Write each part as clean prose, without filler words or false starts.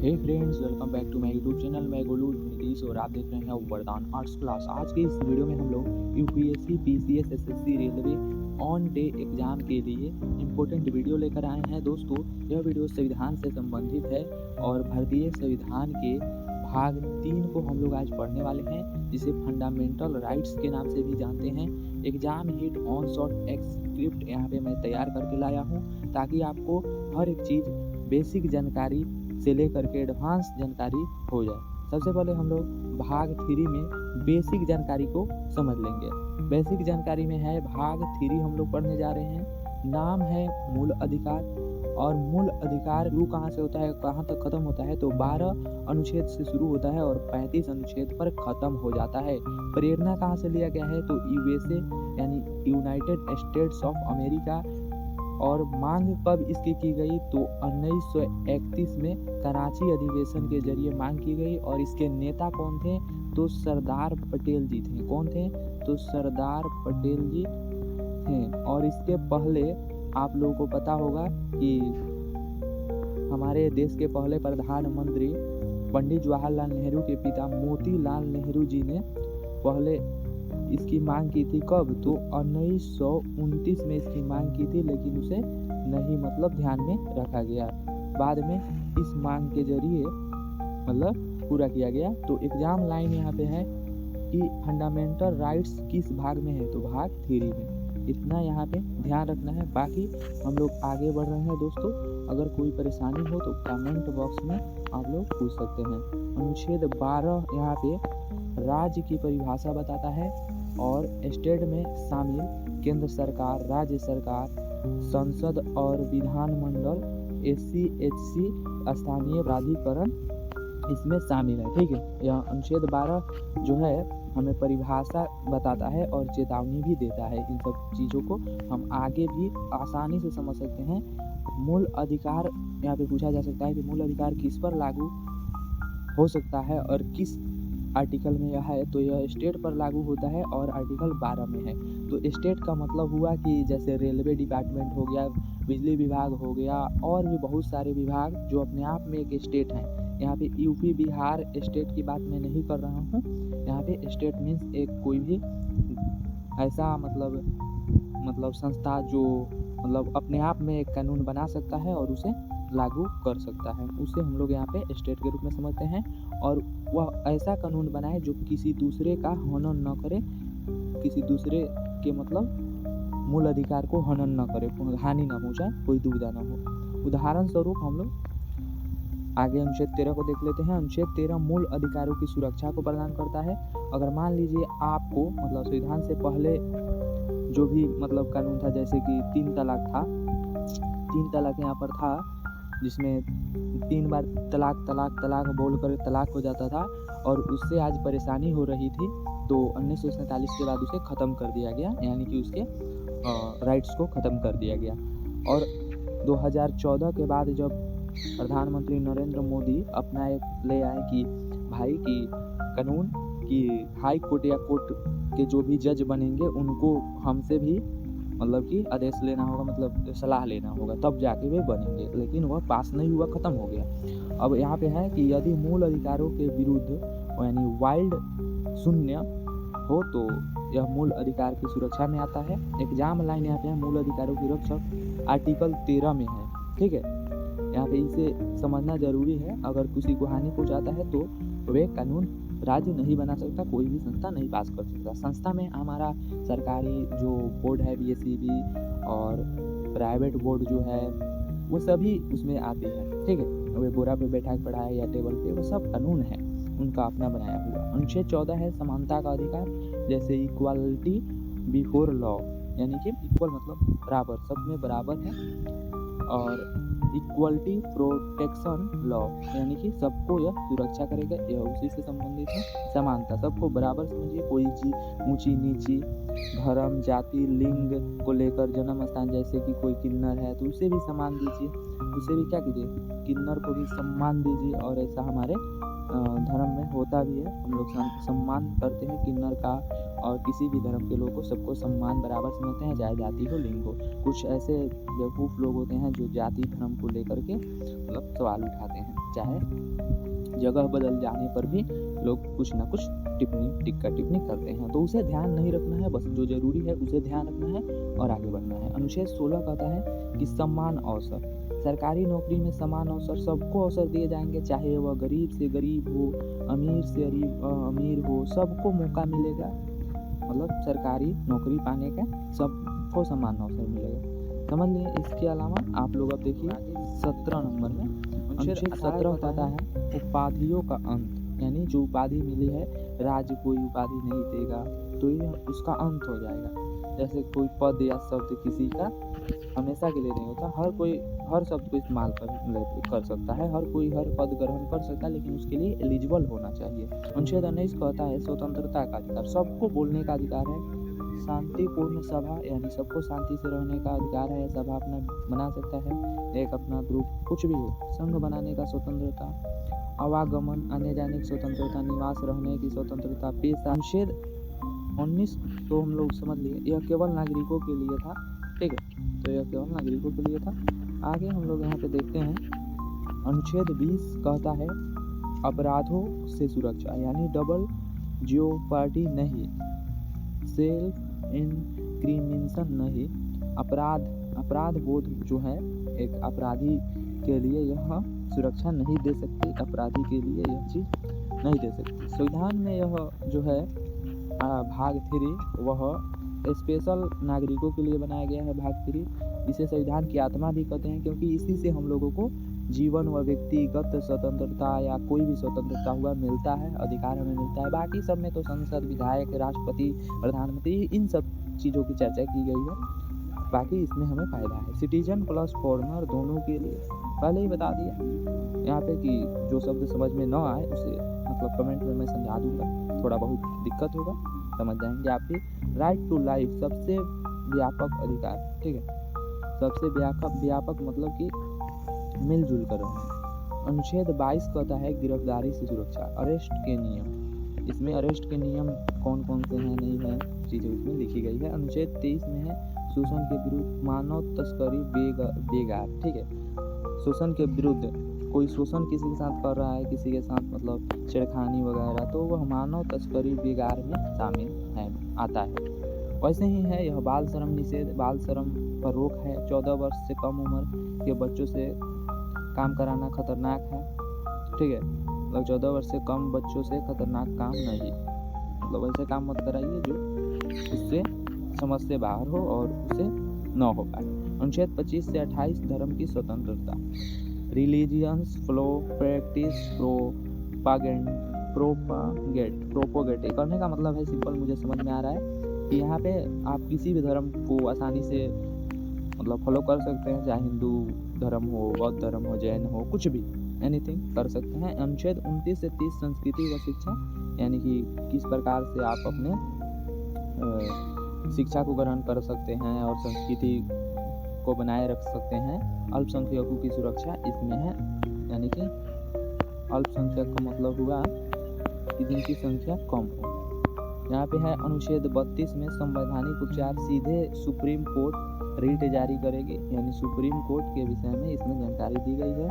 Hey friends, welcome back to my YouTube channel. मैं गोलू नीतीश और आप देख रहे हैं वरदान आर्ट्स क्लास। आज के इस वीडियो में हम लोग UPSC, PCS, SSC, railway on day exam के लिए इम्पोर्टेंट वीडियो लेकर आए हैं। दोस्तों, यह वीडियो संविधान से संबंधित है और भारतीय संविधान के भाग 3 को हम लोग आज पढ़ने वाले हैं, जिसे फंडामेंटल राइट्स के नाम से भी जानते हैं। Exam hit on short script यहाँ पे मैं तैयार करके लाया हूँ, ताकि आपको हर एक चीज़ बेसिक जानकारी से लेकर के एडवांस जानकारी हो जाए। सबसे पहले हम लोग भाग 3 में बेसिक जानकारी को समझ लेंगे। बेसिक जानकारी में है भाग 3 हम लोग पढ़ने जा रहे हैं। नाम है मूल अधिकार, और मूल अधिकार शुरू कहाँ से होता है, कहाँ तक खत्म होता है, तो 12 अनुच्छेद से शुरू होता है और 35 अनुच्छेद पर खत्म हो जाता है। प्रेरणा कहाँ से लिया गया है, तो यूएसए यानी यूनाइटेड स्टेट्स ऑफ अमेरिका। और मांग कब इसकी की गई, तो 1931 में कराची अधिवेशन के जरिए मांग की गई। और इसके नेता कौन थे, तो सरदार पटेल जी थे। कौन थे, तो सरदार पटेल जी थे। और इसके पहले आप लोगों को पता होगा कि हमारे देश के पहले प्रधानमंत्री पंडित जवाहरलाल नेहरू के पिता मोतीलाल नेहरू जी ने पहले इसकी मांग की थी। कब, तो 1929 में इसकी मांग की थी, लेकिन उसे नहीं ध्यान में रखा गया। बाद में इस मांग के जरिए पूरा किया गया। तो एग्जाम लाइन यहाँ पे है कि फंडामेंटल राइट्स किस भाग में है, तो भाग 3 में। इतना यहाँ पे ध्यान रखना है। बाकी हम लोग आगे बढ़ रहे हैं। दोस्तों, अगर कोई परेशानी हो तो कमेंट बॉक्स में आप लोग पूछ सकते हैं। अनुच्छेद 12 यहाँ पे राज्य की परिभाषा बताता है, और स्टेट में शामिल केंद्र सरकार, राज्य सरकार, संसद और विधानमंडल, एससी, एचसी, स्थानीय प्राधिकरण इसमें शामिल है। ठीक है, यह अनुच्छेद 12 जो है हमें परिभाषा बताता है और चेतावनी भी देता है। इन सब चीज़ों को हम आगे भी आसानी से समझ सकते हैं। मूल अधिकार यहाँ पे पूछा जा सकता है कि मूल अधिकार किस पर लागू हो सकता है और किस आर्टिकल में यह है, तो यह स्टेट पर लागू होता है और आर्टिकल 12 में है। तो स्टेट का मतलब हुआ कि जैसे रेलवे डिपार्टमेंट हो गया, बिजली विभाग हो गया, और भी बहुत सारे विभाग जो अपने आप में एक स्टेट हैं। यहाँ पे यूपी बिहार स्टेट की बात मैं नहीं कर रहा हूँ। यहाँ पे स्टेट मीन्स एक कोई भी ऐसा संस्था जो अपने आप में एक कानून बना सकता है और उसे लागू कर सकता है, उसे हम लोग यहाँ पे स्टेट के रूप में समझते हैं। और वह ऐसा कानून बनाए जो किसी दूसरे का हनन न करे, किसी दूसरे के मूल अधिकार को हनन न करे, हानि न पहुँचाए, कोई दुविधा न हो। उदाहरण स्वरूप हम लोग आगे अनुच्छेद 13 को देख लेते हैं। अनुच्छेद 13 मूल अधिकारों की सुरक्षा को प्रदान करता है। अगर मान लीजिए आपको संविधान से पहले जो भी कानून था, जैसे कि 3 तलाक था, 3 तलाक यहाँ पर था, जिसमें 3 बार तलाक तलाक तलाक बोलकर तलाक हो जाता था, और उससे आज परेशानी हो रही थी। तो 1947 के बाद उसे ख़त्म कर दिया गया, यानी कि उसके राइट्स को ख़त्म कर दिया गया। और 2014 के बाद जब प्रधानमंत्री नरेंद्र मोदी अपना एक ले आए कि भाई की कानून कि हाई कोर्ट या कोर्ट के जो भी जज बनेंगे उनको हमसे भी कि आदेश लेना होगा, सलाह लेना होगा, तब जाके वे बनेंगे। लेकिन वह पास नहीं हुआ, ख़त्म हो गया। अब यहाँ पे है कि यदि मूल अधिकारों के विरुद्ध यानी वाइल्ड शून्य हो तो यह मूल अधिकार की सुरक्षा में आता है। एग्जाम लाइन यहाँ पे है मूल अधिकारों की रक्षक, आर्टिकल 13 में है। ठीक है, यहाँ पे इसे समझना जरूरी है। अगर किसी को हानि पहुँचाता है तो वे कानून राज्य नहीं बना सकता, कोई भी संस्था नहीं पास कर सकता। संस्था में हमारा सरकारी जो बोर्ड है, बीएसईबी, और प्राइवेट बोर्ड जो है, वो सभी उसमें आते हैं। ठीक है, वे बोरा पे बैठा के पढ़ाए या टेबल पे, वो सब कानून है उनका अपना बनाया हुआ। अनुच्छेद 14 है समानता का अधिकार, जैसे इक्वालिटी बिफोर लॉ, यानी कि इक्वल बराबर, सब में बराबर है। और इक्वलिटी प्रोटेक्शन लॉ, यानी कि सबको यह सुरक्षा करेगा, यह उसी से संबंधित है। समानता, सबको बराबर समझिए, कोई ऊंची नीची, धर्म, जाति, लिंग को लेकर, जन्म स्थान, जैसे कि कोई किन्नर है तो उसे भी सम्मान दीजिए, उसे भी क्या कीजिए, किन्नर को भी सम्मान दीजिए। और ऐसा हमारे धर्म में होता भी है, हम लोग सम्मान करते हैं किन्नर का, और किसी भी धर्म के लोग को सबको सम्मान बराबर समझते हैं, चाहे जाति हो लिंग हो। कुछ ऐसे बेवकूफ़ लोग होते हैं जो जाति धर्म को लेकर के मतलब सवाल उठाते हैं, चाहे जगह बदल जाने पर भी लोग कुछ ना कुछ टिप्पणी करते हैं, तो उसे ध्यान नहीं रखना है, बस जो जरूरी है उसे ध्यान रखना है और आगे बढ़ना है। अनुच्छेद 16 कहता है कि समान अवसर, सरकारी नौकरी में समान अवसर, सबको अवसर दिए जाएंगे, चाहे वह गरीब से गरीब हो, अमीर से अमीर हो, सबको मौका मिलेगा। मतलब सरकारी नौकरी पाने का सबको समान अवसर मिलेगा, समझ लिए। इसके अलावा आप लोग अब देखिए 17 नंबर में अनुच्छेद 17 कहता है उपाधियों का अंत, यानी जो उपाधि मिली है, राज्य कोई उपाधि नहीं देगा तो ये उसका अंत हो जाएगा। जैसे कोई पद या शब्द किसी का हमेशा के लिए नहीं होता, हर कोई हर शब्द को इस्तेमाल कर सकता है, हर कोई हर पद ग्रहण कर सकता है, लेकिन उसके लिए एलिजिबल होना चाहिए। अनुच्छेद 19 कहता है स्वतंत्रता का अधिकार, सबको बोलने का अधिकार है, शांतिपूर्ण सभा, यानी सबको शांति से रहने का अधिकार है, सभा अपना बना सकता है, एक अपना ग्रुप कुछ भी हो, संघ बनाने का स्वतंत्रता, आवागमन आने जाने की स्वतंत्रता, निवास रहने की स्वतंत्रता, पेशा। अनुच्छेद 19 तो हम लोग समझ लिए, यह केवल नागरिकों के लिए था, ठीक है, तो यह केवल नागरिकों के लिए था। आगे हम लोग यहाँ पे देखते हैं अनुच्छेद 20 कहता है अपराधों से सुरक्षा, यानी डबल जियोपार्डी नहीं, सेल्फ इंक्रिमिनेशन नहीं, अपराध बोध जो है एक अपराधी के लिए यह सुरक्षा नहीं दे सकती, अपराधी के लिए यह चीज़ नहीं दे सकती। संविधान में यह जो है भाग 3 वह स्पेशल नागरिकों के लिए बनाया गया है, भाग 3। इसे संविधान की आत्मा भी कहते हैं, क्योंकि इसी से हम लोगों को जीवन व व्यक्तिगत स्वतंत्रता या कोई भी स्वतंत्रता हुआ मिलता है, अधिकार हमें मिलता है। बाकी सब में तो संसद, विधायक, राष्ट्रपति, प्रधानमंत्री, इन सब चीज़ों की चर्चा की गई है, बाकी इसमें हमें फ़ायदा है। सिटीजन प्लस फॉरेनर दोनों के लिए पहले ही बता दिया यहाँ पे कि जो शब्द समझ में न आए उसे मतलब कमेंट में मैं समझा दूंगा, थोड़ा बहुत दिक्कत होगा, समझ जाएंगे आप भी। राइट टू लाइफ सबसे व्यापक अधिकार, ठीक है, सबसे व्यापक मतलब कि मिलजुल कर रहना। अनुच्छेद 22 कहता है गिरफ्तारी से सुरक्षा, अरेस्ट के नियम, इसमें अरेस्ट के नियम कौन कौन से हैं नहीं हैं चीज़ें इसमें लिखी गई है। अनुच्छेद 23 में है शोषण के विरुद्ध, मानव तस्करी बेगार, ठीक है, शोषण के विरुद्ध, कोई शोषण किसी के साथ कर रहा है, किसी के साथ मतलब छेड़खानी वगैरह, तो वह मानव तस्करी बेगार में शामिल है, आता है। वैसे ही है यह बाल श्रम निषेध, बाल श्रम पर रोक है, 14 वर्ष से कम उम्र के बच्चों से काम कराना खतरनाक है, ठीक है, मतलब 14 वर्ष से कम बच्चों से खतरनाक काम नहीं, मतलब ऐसे काम मत कराइए जो उससे समझ से बाहर हो और उसे न हो पाए। अनुच्छेद 25 से 28 धर्म की स्वतंत्रता, रिलीजियंस फ्लो प्रैक्टिस प्रोपोगेट करने का मतलब है सिंपल, मुझे समझ में आ रहा है कि यहाँ पे आप किसी भी धर्म को आसानी से मतलब फॉलो कर सकते हैं, चाहे हिंदू धर्म हो, बौद्ध धर्म हो, जैन हो, कुछ भी एनीथिंग कर सकते हैं। अनुच्छेद 29 से 30 संस्कृति व शिक्षा, यानी कि किस प्रकार से आप अपने शिक्षा को ग्रहण कर सकते हैं और संस्कृति को बनाए रख सकते हैं। अल्पसंख्यकों की सुरक्षा इसमें है, यानी कि अल्पसंख्यक का मतलब हुआ कि जिनकी संख्या कम हो। यहाँ पे है अनुच्छेद 32 में संवैधानिक उपचार, सीधे सुप्रीम कोर्ट रीट जारी करेगी, यानी सुप्रीम कोर्ट के विषय में इसमें जानकारी दी गई है।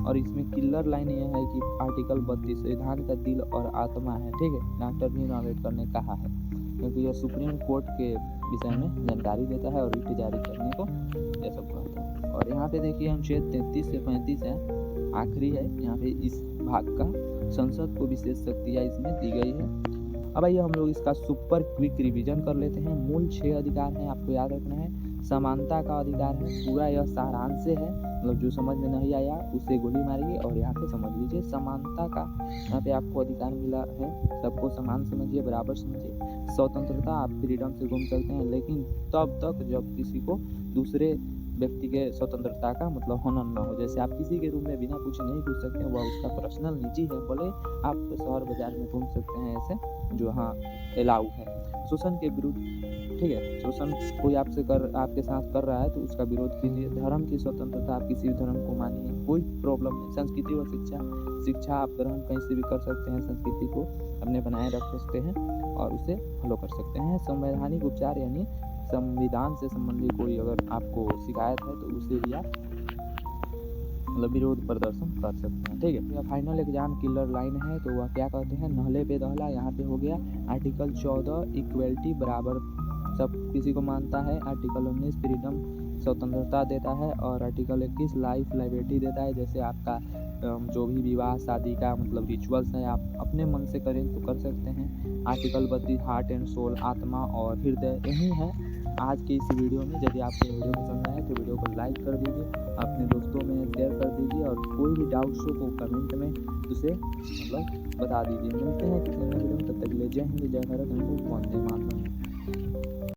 और इसमें किलर लाइन यह है कि आर्टिकल 32 संविधान का दिल और आत्मा है, ठीक है, डॉक्टर भीम अम्बेडकर ने कहा है, क्योंकि यह सुप्रीम कोर्ट के विषय में जानकारी देता है और रीट जारी करने को यह सब कहता है। और यहाँ पे देखिए अनुच्छेद 33 से 35 है, आखिरी है, यहाँ पे इस भाग का संसद को विशेष शक्तियाँ इसमें दी गई है। अब आइए हम लोग इसका सुपर क्विक रिवीजन कर लेते हैं। मूल 6 अधिकार हैं, आपको याद रखना है। समानता का अधिकार है, पूरा यह सारांश से है, मतलब जो समझ में नहीं आया उसे गोली मारिए और यहाँ पे समझ लीजिए। समानता का यहाँ पे आपको अधिकार मिला है, सबको समान समझिए, बराबर समझिए। स्वतंत्रता, आप फ्रीडम से घूम सकते हैं, लेकिन तब तक जब किसी को दूसरे व्यक्ति के स्वतंत्रता का मतलब हनन न हो। जैसे आप किसी के रूम में बिना पूछे नहीं घुस सकते, वह उसका पर्सनल निजी है, बोले आप शहर बाजार में घूम सकते हैं ऐसे, जो हाँ अलाउ है। शोषण के विरुद्ध, ठीक है, शोषण कोई आपके साथ कर रहा है तो उसका विरोध कीजिए। धर्म की स्वतंत्रता, आप किसी भी धर्म को मानिए, कोई प्रॉब्लम नहीं। संस्कृति और शिक्षा आप ग्रहण कहीं से भी कर सकते हैं, संस्कृति को अपने बनाए रख सकते हैं और उसे फॉलो कर सकते हैं। संवैधानिक उपचार यानी संविधान से संबंधित कोई अगर आपको शिकायत है तो उसे भी आप मतलब विरोध प्रदर्शन कर सकते हैं। ठीक है, यह फाइनल एग्जाम किलर लाइन है, तो वह क्या कहते हैं, नहले पे दहला। यहाँ पे हो गया आर्टिकल 14 इक्वलिटी बराबर सब किसी को मानता है। आर्टिकल 19 फ्रीडम स्वतंत्रता देता है और आर्टिकल 21 लाइफ लाइबिलिटी देता है। जैसे आपका जो भी विवाह शादी का मतलब रिचुअल्स है आप अपने मन से करें तो कर सकते हैं। आर्टिकल 32 हार्ट एंड सोल आत्मा और हृदय। यही है आज के इस वीडियो में। यदि आपको वीडियो पसंद आए तो वीडियो को लाइक कर दीजिए, अपने दोस्तों में शेयर कर दीजिए और कोई भी डाउट्स हो को कमेंट में उसे मतलब बता दीजिए। मिलते हैं किसी नए वीडियो में, तब तक के लिए जय हिंद, जय भारत, वंदे मातरम।